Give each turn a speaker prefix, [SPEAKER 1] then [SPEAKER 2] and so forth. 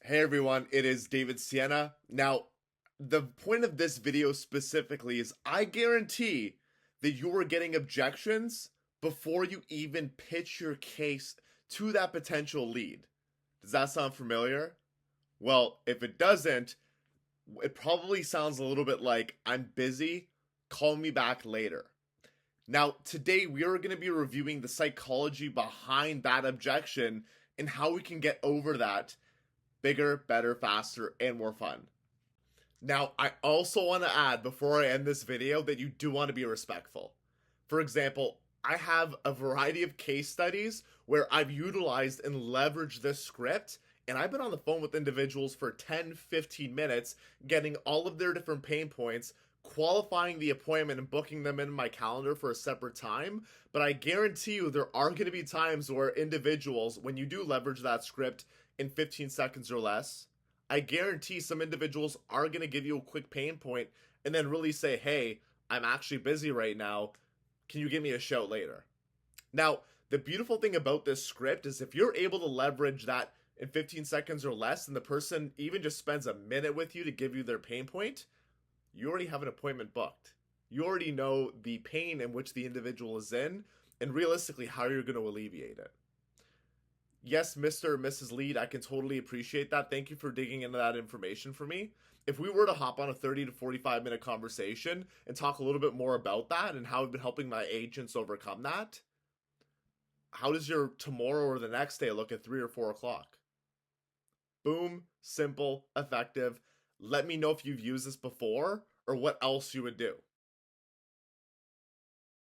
[SPEAKER 1] Hey everyone, it is David Sienna. Now, the point of this video specifically is I guarantee that you are getting objections before you even pitch your case to that potential lead. Does that sound familiar? Well, if it doesn't, it probably sounds a little bit like I'm busy, call me back later. Now, today we are going to be reviewing the psychology behind that objection and how we can get over that bigger, better, faster, and more fun. Now, I also want to add before I end this video that you do want to be respectful. For example, I have a variety of case studies where I've utilized and leveraged this script, and I've been on the phone with individuals for 10, 15 minutes, getting all of their different pain points, qualifying the appointment and booking them in my calendar for a separate time. But I guarantee you there are going to be times where individuals, when you do leverage that script in 15 seconds or less, I guarantee some individuals are going to give you a quick pain point and then really say, hey, I'm actually busy right now. Can you give me a shout later? Now, the beautiful thing about this script is if you're able to leverage that in 15 seconds or less and the person even just spends a minute with you to give you their pain point, you already have an appointment booked. You already know the pain in which the individual is in and realistically how you're going to alleviate it. Yes, Mr. or Mrs. Lead, I can totally appreciate that. Thank you for digging into that information for me. If we were to hop on a 30 to 45 minute conversation and talk a little bit more about that and how I've been helping my agents overcome that, how does your tomorrow or the next day look at 3 or 4 o'clock? Boom, simple, effective. Let me know if you've used this before or what else you would do.